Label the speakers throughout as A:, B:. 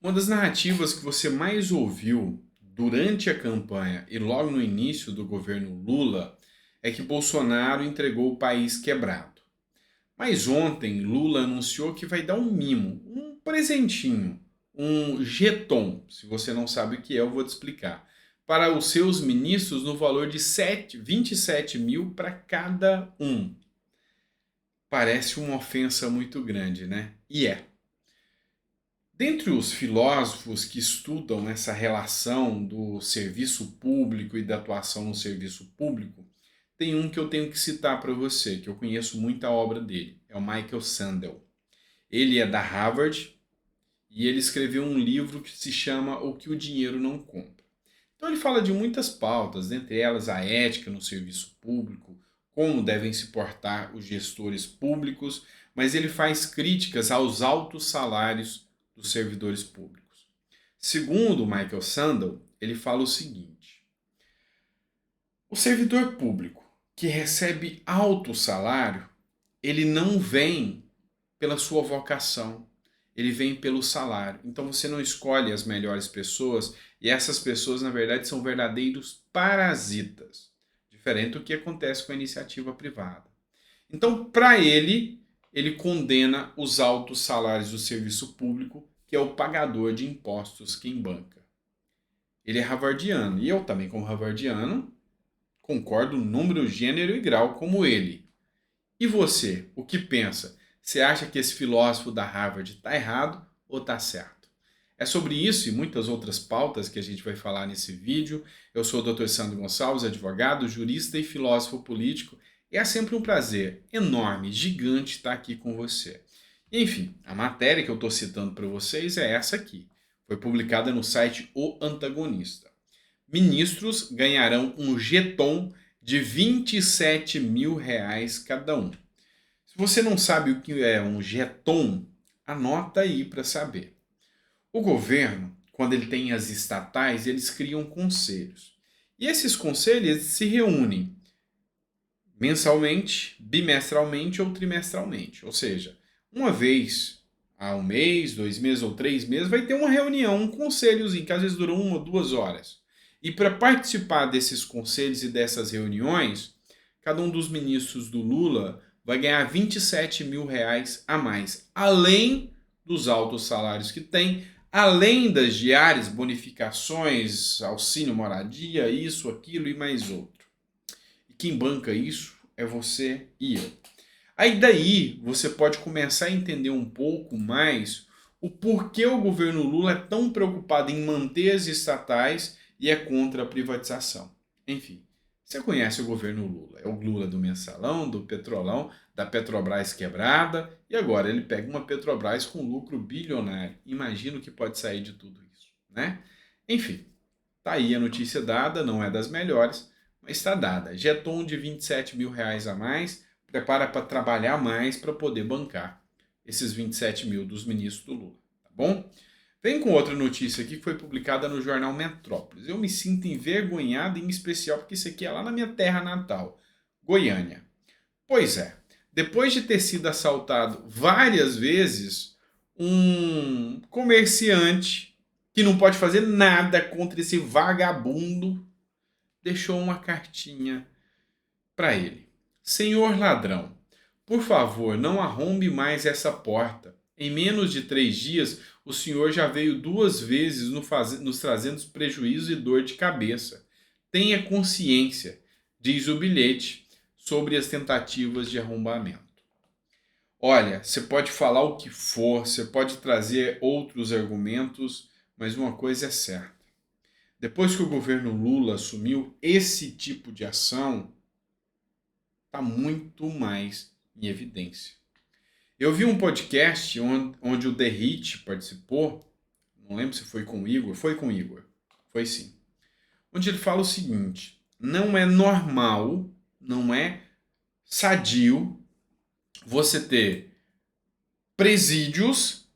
A: Uma das narrativas que você mais ouviu durante a campanha e logo no início do governo Lula é que Bolsonaro entregou o país quebrado. Mas ontem Lula anunciou que vai dar um mimo, um presentinho, um jeton. Se você não sabe o que é, eu vou te explicar. Para os seus ministros no valor de 27 mil para cada um. Parece uma ofensa muito grande, né? E é. Dentre os filósofos que estudam essa relação do serviço público e da atuação no serviço público, tem um que eu tenho que citar para você, que eu conheço muito a obra dele, é o Michael Sandel. Ele é da Harvard e ele escreveu um livro que se chama O que o Dinheiro Não Compra. Então ele fala de muitas pautas, dentre elas a ética no serviço público, como devem se portar os gestores públicos, mas ele faz críticas aos altos salários dos servidores públicos. Segundo Michael Sandel, ele fala o seguinte: o servidor público que recebe alto salário, ele não vem pela sua vocação, ele vem pelo salário. Então você não escolhe as melhores pessoas e essas pessoas, na verdade, são verdadeiros parasitas, diferente do que acontece com a iniciativa privada. Então, para ele, ele condena os altos salários do serviço público, que é o pagador de impostos quem banca. Ele é harvardiano, e eu também, como harvardiano, concordo número, gênero e grau como ele. E você, o que pensa? Você acha que esse filósofo da Harvard está errado ou está certo? É sobre isso e muitas outras pautas que a gente vai falar nesse vídeo. Eu sou o Dr. Sandro Gonçalves, advogado, jurista e filósofo político. E é sempre um prazer enorme, gigante estar aqui com você. Enfim, a matéria que eu estou citando para vocês é essa aqui. Foi publicada no site O Antagonista. Ministros ganharão um jeton de 27 mil reais cada um. Se você não sabe o que é um jeton, anota aí para saber. O governo, quando ele tem as estatais, eles criam conselhos. E esses conselhos se reúnem mensalmente, bimestralmente ou trimestralmente. Ou seja, uma vez a um mês, 2 meses ou 3 meses, vai ter uma reunião, um conselhozinho, que às vezes dura 1 ou 2 horas. E para participar desses conselhos e dessas reuniões, cada um dos ministros do Lula vai ganhar 27 mil reais a mais, além dos altos salários que tem, além das diárias, bonificações, auxílio moradia, isso, aquilo e mais outro. E quem banca isso é você e eu. Aí daí você pode começar a entender um pouco mais o porquê o governo Lula é tão preocupado em manter as estatais e é contra a privatização. Enfim, você conhece o governo Lula. É o Lula do mensalão, do petrolão, da Petrobras quebrada e agora ele pega uma Petrobras com lucro bilionário. Imagina o que pode sair de tudo isso, né? Enfim, tá aí a notícia dada, não é das melhores, mas está dada. Jeton de 27 mil reais a mais, prepara para trabalhar mais para poder bancar esses 27 mil dos ministros do Lula, tá bom? Vem com outra notícia aqui que foi publicada no jornal Metrópolis. Eu me sinto envergonhado, em especial porque isso aqui é lá na minha terra natal, Goiânia. Pois é, depois de ter sido assaltado várias vezes, um comerciante que não pode fazer nada contra esse vagabundo deixou uma cartinha para ele. Senhor ladrão, por favor, não arrombe mais essa porta. Em menos de 3 dias, o senhor já veio 2 vezes nos trazendo prejuízo e dor de cabeça. Tenha consciência, diz o bilhete, sobre as tentativas de arrombamento. Olha, você pode falar o que for, você pode trazer outros argumentos, mas uma coisa é certa. Depois que o governo Lula assumiu, esse tipo de ação está muito mais em evidência. Eu vi um podcast onde o Derrite participou, não lembro se foi com o Igor, foi sim. Onde ele fala o seguinte: não é normal, não é sadio você ter presídios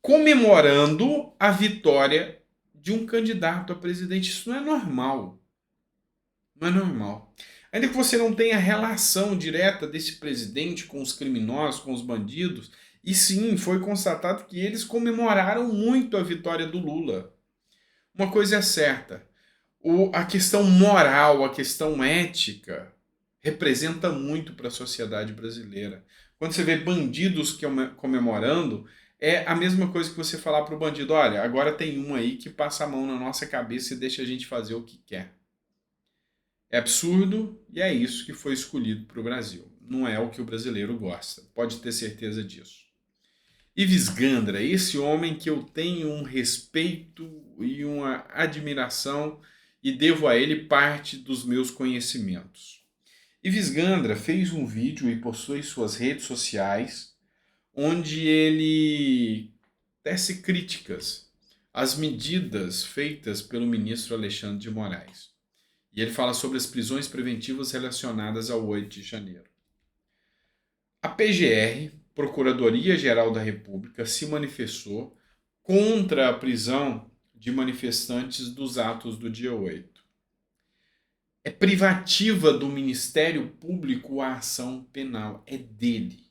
A: comemorando a vitória de um candidato a presidente. Isso não é normal. Não é normal. Ainda que você não tenha relação direta desse presidente com os criminosos, com os bandidos, E sim, foi constatado que eles comemoraram muito a vitória do Lula. Uma coisa é certa, a questão moral, a questão ética, representa muito para a sociedade brasileira. Quando você vê bandidos comemorando, é a mesma coisa que você falar para o bandido: olha, agora tem um aí que passa a mão na nossa cabeça e deixa a gente fazer o que quer. É absurdo e é isso que foi escolhido para o Brasil. Não é o que o brasileiro gosta, pode ter certeza disso. Ives Gandra, esse homem que eu tenho um respeito e uma admiração e devo a ele parte dos meus conhecimentos. Ives Gandra fez um vídeo e postou em suas redes sociais onde ele tece críticas às medidas feitas pelo ministro Alexandre de Moraes. E ele fala sobre as prisões preventivas relacionadas ao 8 de janeiro. A PGR, Procuradoria-Geral da República, se manifestou contra a prisão de manifestantes dos atos do dia 8. É privativa do Ministério Público a ação penal, é dele.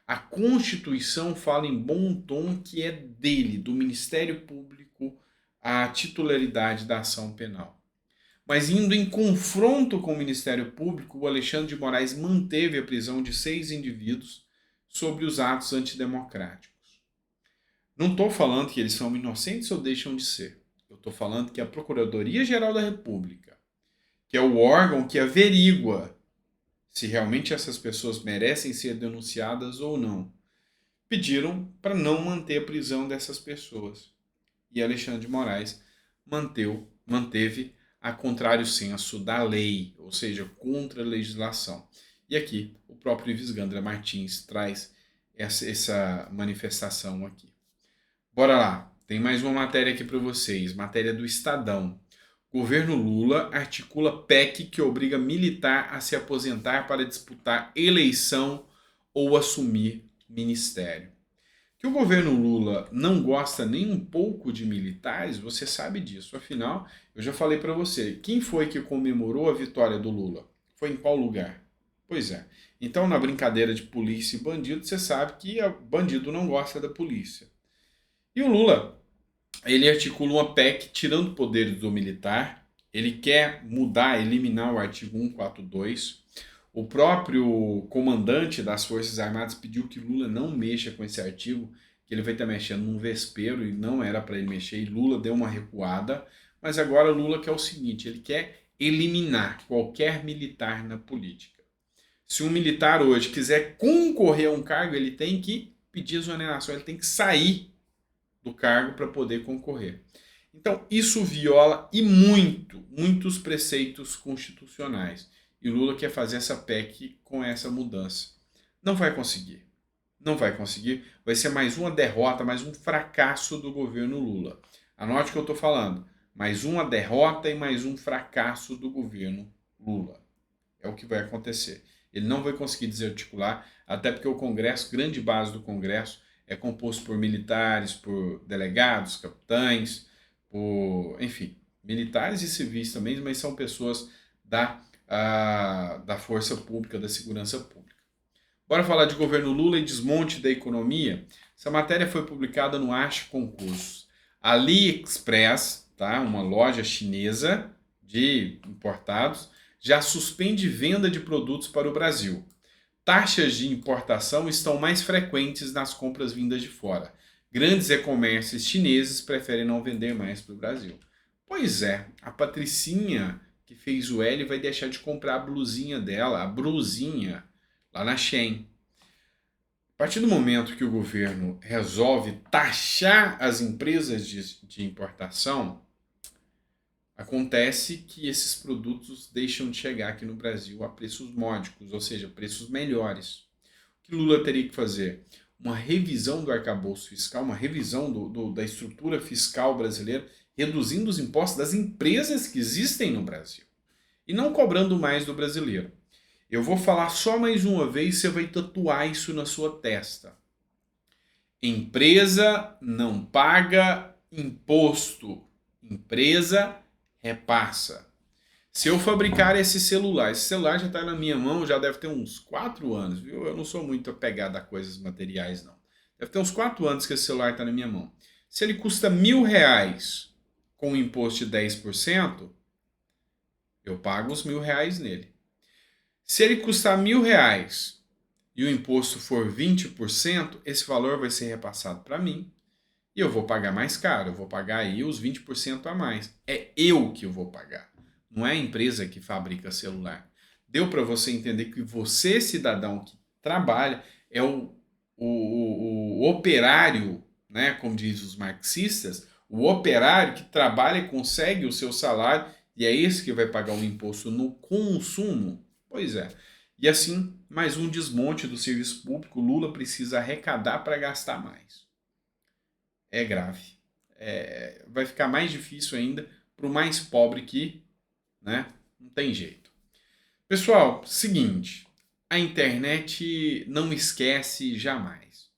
A: A Constituição fala em bom tom que é dele, do Ministério Público, a titularidade da ação penal. Mas indo em confronto com o Ministério Público, o Alexandre de Moraes manteve a prisão de 6 indivíduos sobre os atos antidemocráticos. Não estou falando que eles são inocentes ou deixam de ser. Eu estou falando que a Procuradoria-Geral da República, que é o órgão que averigua se realmente essas pessoas merecem ser denunciadas ou não, pediram para não manter a prisão dessas pessoas. E Alexandre de Moraes manteve a contrário senso da lei, ou seja, contra a legislação. E aqui o próprio Ives Gandra Martins traz essa manifestação aqui. Bora lá, tem mais uma matéria aqui para vocês, matéria do Estadão. Governo Lula articula PEC que obriga militar a se aposentar para disputar eleição ou assumir ministério. Que o governo Lula não gosta nem um pouco de militares, você sabe disso. Afinal, eu já falei para você, quem foi que comemorou a vitória do Lula? Foi em qual lugar? Pois é. Então, na brincadeira de polícia e bandido, você sabe que o bandido não gosta da polícia. E o Lula, ele articula uma PEC tirando poderes do militar, ele quer mudar, eliminar o artigo 142. O próprio comandante das Forças Armadas pediu que Lula não mexa com esse artigo, que ele vai estar mexendo num vespeiro e não era para ele mexer, e Lula deu uma recuada, mas agora Lula quer o seguinte, ele quer eliminar qualquer militar na política. Se um militar hoje quiser concorrer a um cargo, ele tem que pedir exoneração, ele tem que sair do cargo para poder concorrer. Então, isso viola e muitos preceitos constitucionais. E Lula quer fazer essa PEC com essa mudança. Não vai conseguir. Não vai conseguir. Vai ser mais uma derrota, mais um fracasso do governo Lula. Anote o que eu estou falando. Mais uma derrota e mais um fracasso do governo Lula. É o que vai acontecer. Ele não vai conseguir desarticular, até porque o Congresso, grande base do Congresso, é composto por militares, por delegados, capitães, enfim, militares e civis também, mas são pessoas da força pública, da segurança pública. Bora falar de governo Lula e desmonte da economia? Essa matéria foi publicada no Ache Concursos. AliExpress, tá? Uma loja chinesa de importados, já suspende venda de produtos para o Brasil. Taxas de importação estão mais frequentes nas compras vindas de fora. Grandes e-commerces chineses preferem não vender mais para o Brasil. Pois é, a Patricinha que fez o L vai deixar de comprar a blusinha dela, a brusinha, lá na Shein. A partir do momento que o governo resolve taxar as empresas de importação, acontece que esses produtos deixam de chegar aqui no Brasil a preços módicos, ou seja, preços melhores. O que Lula teria que fazer? Uma revisão do arcabouço fiscal, uma revisão da estrutura fiscal brasileira, reduzindo os impostos das empresas que existem no Brasil e não cobrando mais do brasileiro. Eu vou falar só mais uma vez, você vai tatuar isso na sua testa. Empresa não paga imposto. Empresa repassa. Se eu fabricar esse celular já está na minha mão, já deve ter uns 4 anos, viu? Eu não sou muito apegado a coisas materiais, não. Deve ter uns 4 anos que esse celular está na minha mão. Se ele custa R$ 1.000 com um imposto de 10%, eu pago os R$ 1.000 nele. Se ele custar R$ 1.000 e o imposto for 20%, esse valor vai ser repassado para mim e eu vou pagar mais caro. Eu vou pagar aí os 20% a mais. É eu que vou pagar, não é a empresa que fabrica celular. Deu para você entender que você, cidadão que trabalha, é o operário, né, como diz os marxistas, o operário que trabalha e consegue o seu salário e é esse que vai pagar o imposto no consumo? Pois é. E assim, mais um desmonte do serviço público. Lula precisa arrecadar para gastar mais. É grave. Vai ficar mais difícil ainda para o mais pobre que, né, não tem jeito. Pessoal, seguinte, a internet não esquece jamais.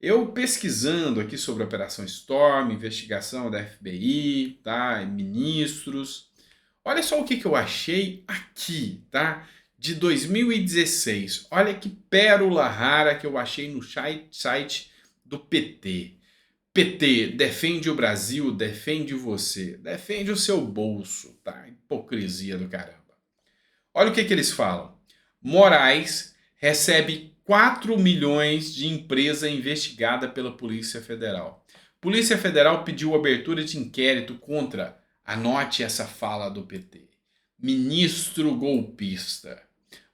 A: Eu pesquisando aqui sobre a Operação Storm, investigação da FBI, tá, ministros, olha só o que eu achei aqui, tá? De 2016. Olha que pérola rara que eu achei no site do PT. PT, defende o Brasil, defende você, defende o seu bolso, tá? Hipocrisia do caramba. Olha o que eles falam. Moraes recebe 4 milhões de empresa investigada pela Polícia Federal. Polícia Federal pediu abertura de inquérito contra, anote essa fala do PT, ministro golpista.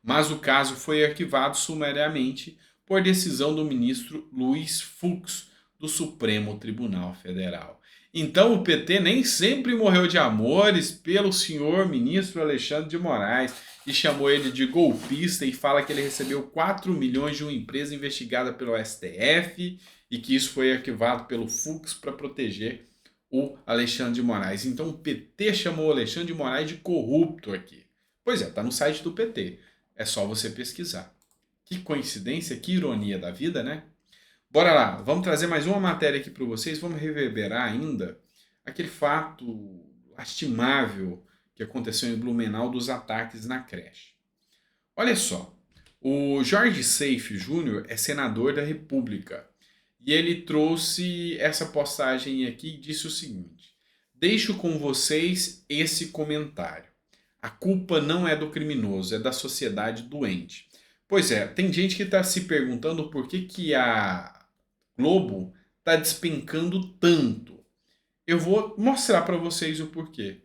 A: Mas o caso foi arquivado sumariamente por decisão do ministro Luiz Fux, do Supremo Tribunal Federal. Então o PT nem sempre morreu de amores pelo senhor ministro Alexandre de Moraes e chamou ele de golpista e fala que ele recebeu 4 milhões de uma empresa investigada pelo STF e que isso foi arquivado pelo Fux para proteger o Alexandre de Moraes. Então o PT chamou o Alexandre de Moraes de corrupto aqui. Pois é, tá no site do PT. É só você pesquisar. Que coincidência, que ironia da vida, né? Bora lá, vamos trazer mais uma matéria aqui para vocês, vamos reverberar ainda aquele fato lastimável que aconteceu em Blumenau dos ataques na creche. Olha só, o Jorge Seife Júnior é senador da República e ele trouxe essa postagem aqui e disse o seguinte: deixo com vocês esse comentário. A culpa não é do criminoso, é da sociedade doente. Pois é, tem gente que está se perguntando por que a Globo está despencando tanto. Eu vou mostrar para vocês o porquê.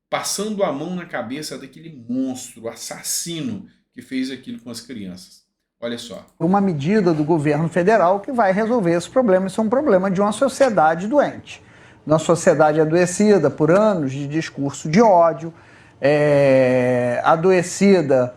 A: Passando a mão na cabeça daquele monstro, assassino que fez aquilo com as crianças. Olha só.
B: Uma medida do governo federal que vai resolver esse problema. Isso é um problema de uma sociedade doente. Uma sociedade adoecida por anos de discurso de ódio, adoecida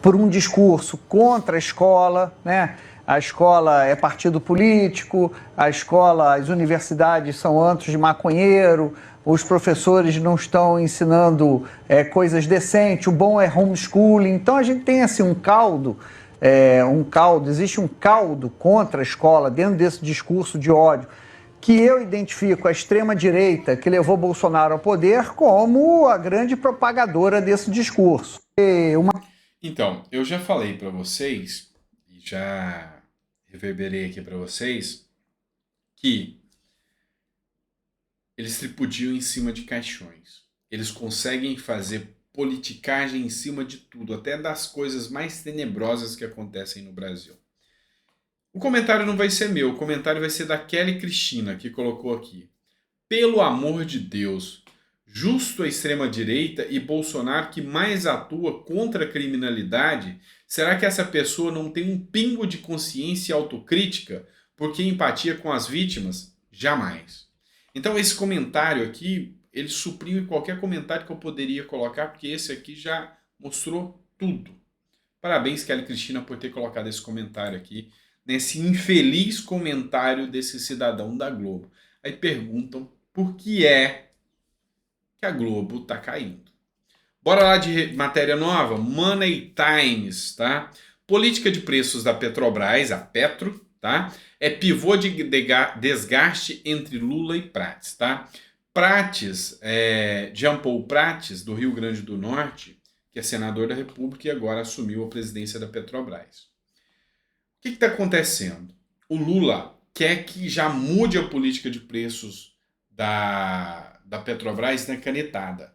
B: por um discurso contra a escola, né? A escola é partido político, as universidades são antros de maconheiro, os professores não estão ensinando coisas decentes, o bom é homeschooling. Então a gente tem assim existe um caldo contra a escola dentro desse discurso de ódio, que eu identifico a extrema-direita que levou Bolsonaro ao poder como a grande propagadora desse discurso.
A: Então, eu já falei para vocês, e já reverberei aqui para vocês, que eles tripudiam em cima de caixões. Eles conseguem fazer politicagem em cima de tudo, até das coisas mais tenebrosas que acontecem no Brasil. O comentário não vai ser meu, o comentário vai ser da Kelly Cristina, que colocou aqui. Pelo amor de Deus, justo a extrema-direita e Bolsonaro que mais atua contra a criminalidade, será que essa pessoa não tem um pingo de consciência e autocrítica? Porque empatia com as vítimas? Jamais. Então esse comentário aqui, ele suprime qualquer comentário que eu poderia colocar, porque esse aqui já mostrou tudo. Parabéns, Kelly Cristina, por ter colocado esse comentário aqui, nesse infeliz comentário desse cidadão da Globo. Aí perguntam por que é que a Globo está caindo. Bora lá de matéria nova? Money Times, tá? Política de preços da Petrobras, a Petro, tá? É pivô de desgaste entre Lula e Prates, tá? Prates, Jean Paul Prates, do Rio Grande do Norte, que é senador da República e agora assumiu a presidência da Petrobras. O que está acontecendo? o Lula quer que já mude a política de preços da Petrobras na canetada.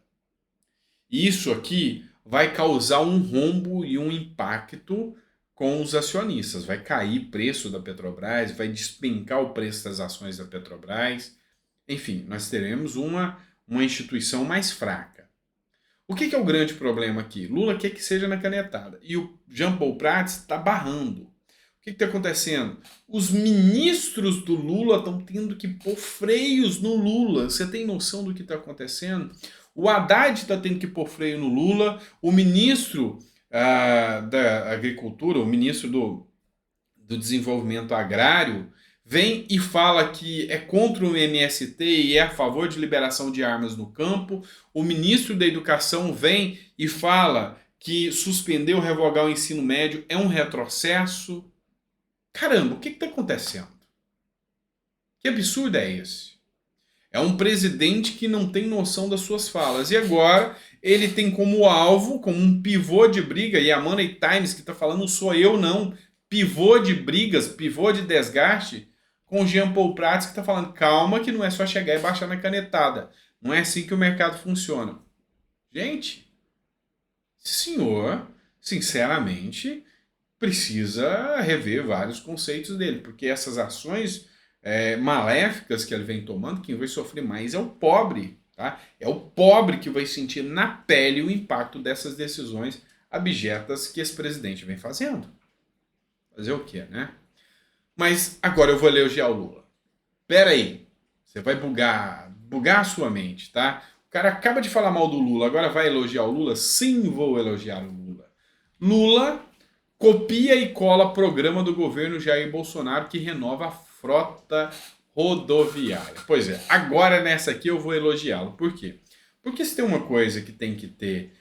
A: Isso aqui vai causar um rombo e um impacto com os acionistas. Vai cair o preço da Petrobras, vai despencar o preço das ações da Petrobras. Enfim, nós teremos uma instituição mais fraca. O que é o grande problema aqui? Lula quer que seja na canetada e o Jean Paul Prats está barrando. O que está acontecendo? Os ministros do Lula estão tendo que pôr freios no Lula. Você tem noção do que está acontecendo? O Haddad está tendo que pôr freio no Lula. O ministro da Agricultura, o ministro do Desenvolvimento Agrário, vem e fala que é contra o MST e é a favor de liberação de armas no campo. O ministro da Educação vem e fala que suspender ou revogar o ensino médio é um retrocesso. Caramba, o que está acontecendo? Que absurdo é esse? É um presidente que não tem noção das suas falas. E agora ele tem como alvo, como um pivô de briga, e a Money Times que está falando, não sou eu não, pivô de brigas, pivô de desgaste, com o Jean Paul Prats que está falando, calma que não é só chegar e baixar na canetada. Não é assim que o mercado funciona. Gente, esse senhor, sinceramente, precisa rever vários conceitos dele, porque essas ações maléficas que ele vem tomando, quem vai sofrer mais é o pobre. Tá? É o pobre que vai sentir na pele o impacto dessas decisões abjetas que esse presidente vem fazendo. Fazer o quê, né? Mas agora eu vou elogiar o Lula. Pera aí, você vai bugar a sua mente, tá? O cara acaba de falar mal do Lula, agora vai elogiar o Lula? Sim, vou elogiar o Lula. Lula copia e cola programa do governo Jair Bolsonaro que renova a frota rodoviária. Pois é, agora nessa aqui eu vou elogiá-lo. Por quê? Porque se tem uma coisa que tem que ter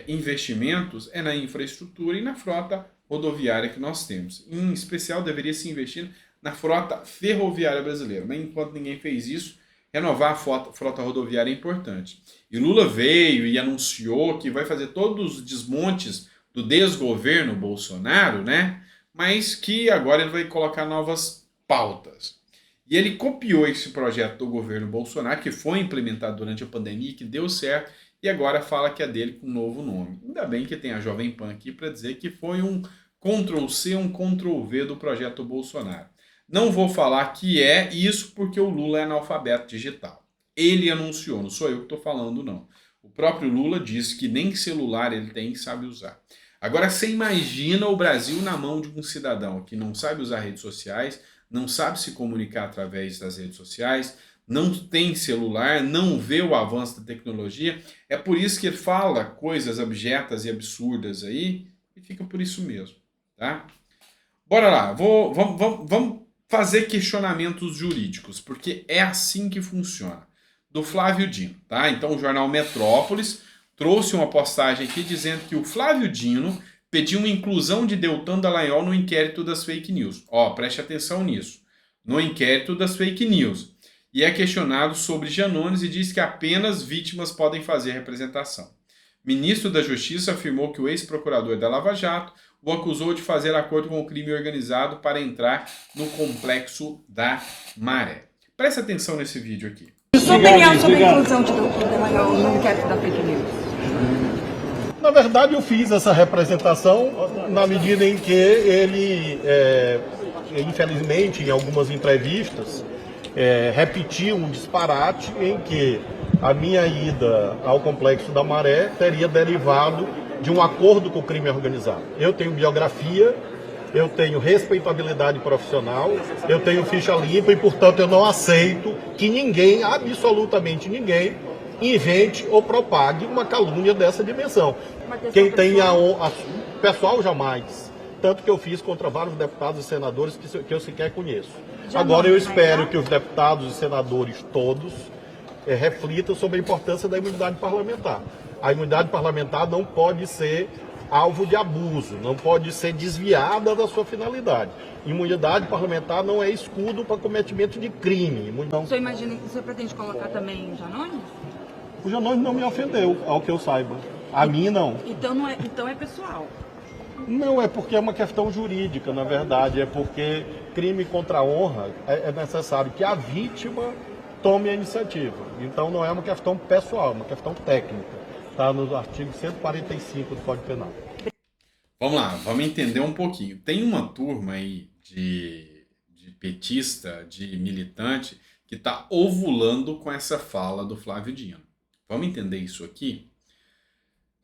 A: investimentos é na infraestrutura e na frota rodoviária que nós temos. Em especial, deveria se investir na frota ferroviária brasileira. Mas enquanto ninguém fez isso, renovar a frota rodoviária é importante. E Lula veio e anunciou que vai fazer todos os desmontes do desgoverno Bolsonaro, né? Mas que agora ele vai colocar novas pautas. E ele copiou esse projeto do governo Bolsonaro, que foi implementado durante a pandemia, que deu certo, e agora fala que é dele com um novo nome. Ainda bem que tem a Jovem Pan aqui para dizer que foi um Ctrl-C, um Ctrl-V do projeto Bolsonaro. Não vou falar que é isso porque o Lula é analfabeto digital. Ele anunciou, não sou eu que estou falando, não. O próprio Lula disse que nem celular ele tem e sabe usar. Agora, você imagina o Brasil na mão de um cidadão que não sabe usar redes sociais, não sabe se comunicar através das redes sociais, não tem celular, não vê o avanço da tecnologia. É por isso que ele fala coisas abjetas e absurdas aí e fica por isso mesmo, tá? Bora lá, vamos fazer questionamentos jurídicos, porque é assim que funciona. Do Flávio Dino, tá? Então o jornal Metrópolis trouxe uma postagem aqui dizendo que o Flávio Dino pediu uma inclusão de Deltan Dallagnol no inquérito das fake news. Ó, preste atenção nisso. No inquérito das fake news. E é questionado sobre Janones e diz que apenas vítimas podem fazer representação. Ministro da Justiça afirmou que o ex-procurador da Lava Jato o acusou de fazer acordo com o crime organizado para entrar no complexo da Maré. Preste atenção nesse vídeo aqui.
C: Sua opinião sobre a inclusão de Deltan Dallagnol no inquérito da fake news?
D: Na verdade, eu fiz essa representação na medida em que ele, infelizmente, em algumas entrevistas, repetiu um disparate em que a minha ida ao Complexo da Maré teria derivado de um acordo com o crime organizado. Eu tenho biografia, eu tenho respeitabilidade profissional, eu tenho ficha limpa e, portanto, eu não aceito que ninguém, absolutamente ninguém, invente ou propague uma calúnia dessa dimensão. Quem tem pessoal jamais. Tanto que eu fiz contra vários deputados e senadores que eu sequer conheço. Agora eu espero que os deputados e senadores todos reflitam sobre a importância da imunidade parlamentar. A imunidade parlamentar não pode ser alvo de abuso, não pode ser desviada da sua finalidade. Imunidade parlamentar não é escudo para cometimento de crime.
C: O senhor pretende colocar também Janones?
D: O Janones não me ofendeu, ao que eu saiba. A mim, não.
C: Então é pessoal?
D: Não, é porque é uma questão jurídica, na verdade. É porque crime contra a honra é necessário que a vítima tome a iniciativa. Então não é uma questão pessoal, é uma questão técnica. Está no artigo 145 do Código Penal.
A: Vamos lá, vamos entender um pouquinho. Tem uma turma aí de petista, de militante, que está ovulando com essa fala do Flávio Dino. Vamos entender isso aqui?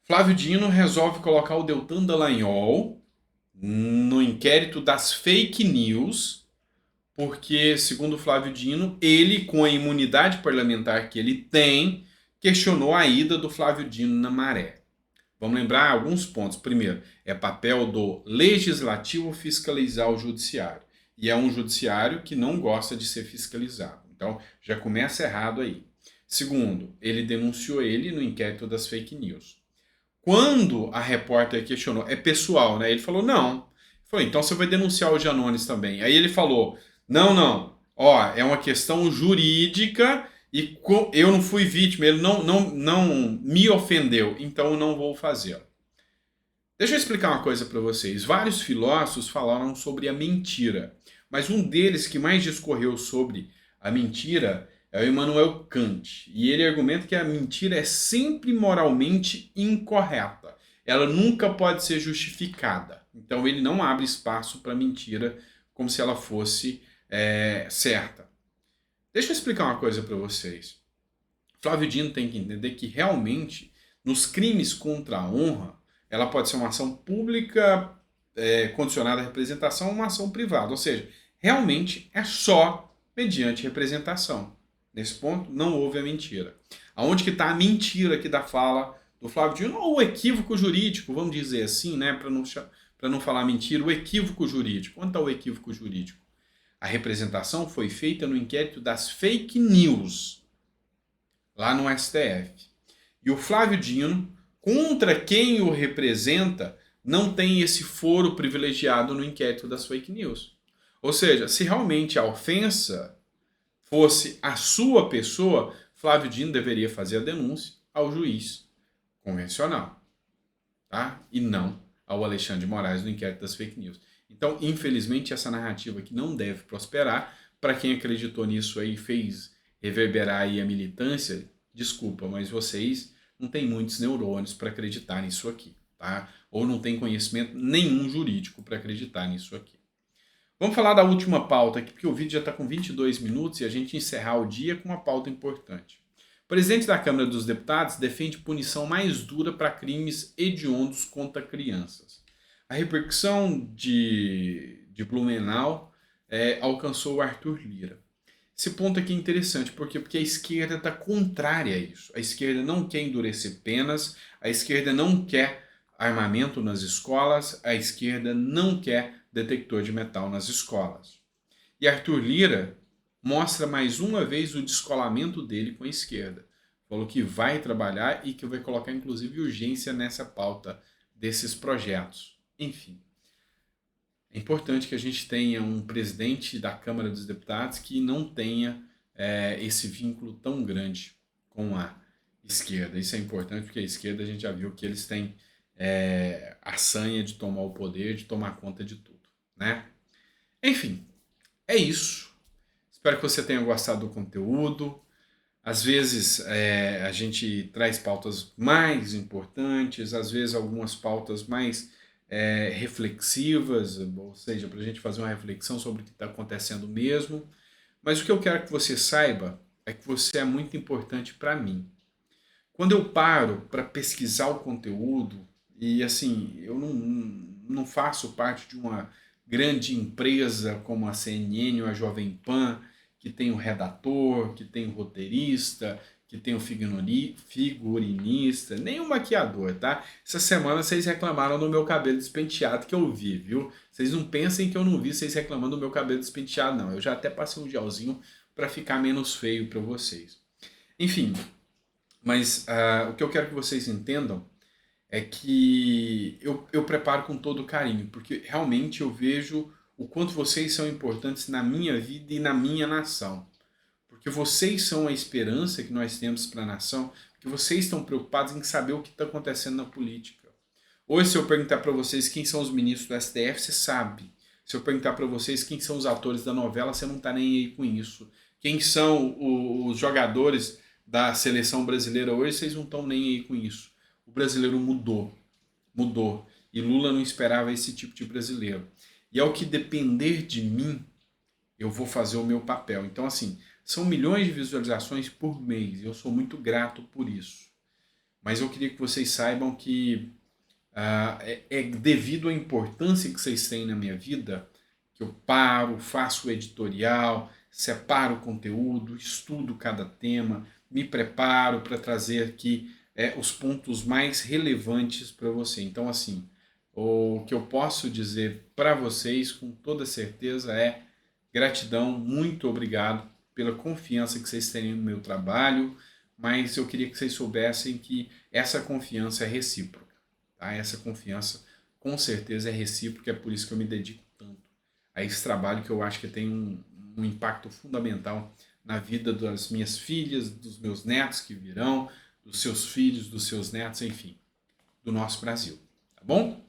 A: Flávio Dino resolve colocar o Deltan Dallagnol no inquérito das fake news, porque, segundo Flávio Dino, ele, com a imunidade parlamentar que ele tem, questionou a ida do Flávio Dino na Maré. Vamos lembrar alguns pontos. Primeiro, é papel do legislativo fiscalizar o judiciário. E é um judiciário que não gosta de ser fiscalizado. Então, já começa errado aí. Segundo, ele denunciou ele no inquérito das fake news. Quando a repórter questionou, é pessoal, né? Ele falou, não. Ele falou, então você vai denunciar o Janones também. Aí ele falou, não. Ó, é uma questão jurídica e eu não fui vítima, ele não me ofendeu, então eu não vou fazê-lo. Deixa eu explicar uma coisa para vocês. Vários filósofos falaram sobre a mentira, mas um deles que mais discorreu sobre a mentira é o Immanuel Kant. E ele argumenta que a mentira é sempre moralmente incorreta. Ela nunca pode ser justificada. Então ele não abre espaço para mentira como se ela fosse certa. Deixa eu explicar uma coisa para vocês. Flávio Dino tem que entender que realmente nos crimes contra a honra, ela pode ser uma ação pública condicionada à representação ou uma ação privada. Ou seja, realmente é só mediante representação. Nesse ponto, não houve a mentira. Aonde que está a mentira aqui da fala do Flávio Dino? Ou o equívoco jurídico, vamos dizer assim, né? Para não falar mentira, o equívoco jurídico. Onde está o equívoco jurídico? A representação foi feita no inquérito das fake news, lá no STF. E o Flávio Dino, contra quem o representa, não tem esse foro privilegiado no inquérito das fake news. Ou seja, se realmente a ofensa fosse a sua pessoa, Flávio Dino deveria fazer a denúncia ao juiz convencional, tá? E não ao Alexandre de Moraes no inquérito das fake news. Então, infelizmente, essa narrativa aqui não deve prosperar. Para quem acreditou nisso aí, fez reverberar aí a militância, desculpa, mas vocês não têm muitos neurônios para acreditar nisso aqui, tá? Ou não têm conhecimento nenhum jurídico para acreditar nisso aqui. Vamos falar da última pauta aqui, porque o vídeo já está com 22 minutos e a gente encerrar o dia com uma pauta importante. O presidente da Câmara dos Deputados defende punição mais dura para crimes hediondos contra crianças. A repercussão de Blumenau alcançou o Arthur Lira. Esse ponto aqui é interessante, porque a esquerda está contrária a isso. A esquerda não quer endurecer penas, a esquerda não quer armamento nas escolas, a esquerda não quer detector de metal nas escolas. E Arthur Lira mostra mais uma vez o descolamento dele com a esquerda. Falou que vai trabalhar e que vai colocar inclusive urgência nessa pauta desses projetos. Enfim, é importante que a gente tenha um presidente da Câmara dos Deputados que não tenha esse vínculo tão grande com a esquerda. Isso é importante porque a esquerda a gente já viu que eles têm a sanha de tomar o poder, de tomar conta de tudo, né? Enfim, é isso. Espero que você tenha gostado do conteúdo. Às vezes a gente traz pautas mais importantes, às vezes algumas pautas mais reflexivas, ou seja, para a gente fazer uma reflexão sobre o que está acontecendo mesmo. Mas o que eu quero que você saiba é que você é muito importante para mim. Quando eu paro para pesquisar o conteúdo, e assim, eu não faço parte de uma grande empresa como a CNN ou a Jovem Pan, que tem o redator, que tem o roteirista, que tem o figurinista, nem o maquiador, tá? Essa semana vocês reclamaram do meu cabelo despenteado que eu vi, viu? Vocês não pensem que eu não vi vocês reclamando do meu cabelo despenteado, não. Eu já até passei um gelzinho para ficar menos feio para vocês. Enfim, mas o que eu quero que vocês entendam é que eu preparo com todo carinho, porque realmente eu vejo o quanto vocês são importantes na minha vida e na minha nação. Porque vocês são a esperança que nós temos para a nação, porque vocês estão preocupados em saber o que está acontecendo na política. Hoje, se eu perguntar para vocês quem são os ministros do STF, você sabe. Se eu perguntar para vocês quem são os atores da novela, você não está nem aí com isso. Quem são os jogadores da seleção brasileira hoje, vocês não estão nem aí com isso. O brasileiro mudou. Mudou. E Lula não esperava esse tipo de brasileiro. E ao que depender de mim, eu vou fazer o meu papel. Então, assim, são milhões de visualizações por mês. E eu sou muito grato por isso. Mas eu queria que vocês saibam que é devido à importância que vocês têm na minha vida que eu paro, faço o editorial, separo o conteúdo, estudo cada tema, me preparo para trazer aqui os pontos mais relevantes para você. Então, assim, o que eu posso dizer para vocês com toda certeza é gratidão, muito obrigado pela confiança que vocês têm no meu trabalho, mas eu queria que vocês soubessem que essa confiança é recíproca. Tá? Essa confiança com certeza é recíproca, é por isso que eu me dedico tanto a esse trabalho que eu acho que tem um impacto fundamental na vida das minhas filhas, dos meus netos que virão, dos seus filhos, dos seus netos, enfim, do nosso Brasil. Tá bom?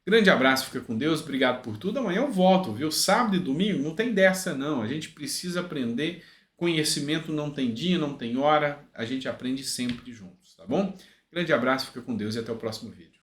A: Grande abraço, fica com Deus, obrigado por tudo. Amanhã eu volto, viu? Sábado e domingo não tem dessa não, a gente precisa aprender, conhecimento não tem dia, não tem hora, a gente aprende sempre juntos, tá bom? Grande abraço, fica com Deus e até o próximo vídeo.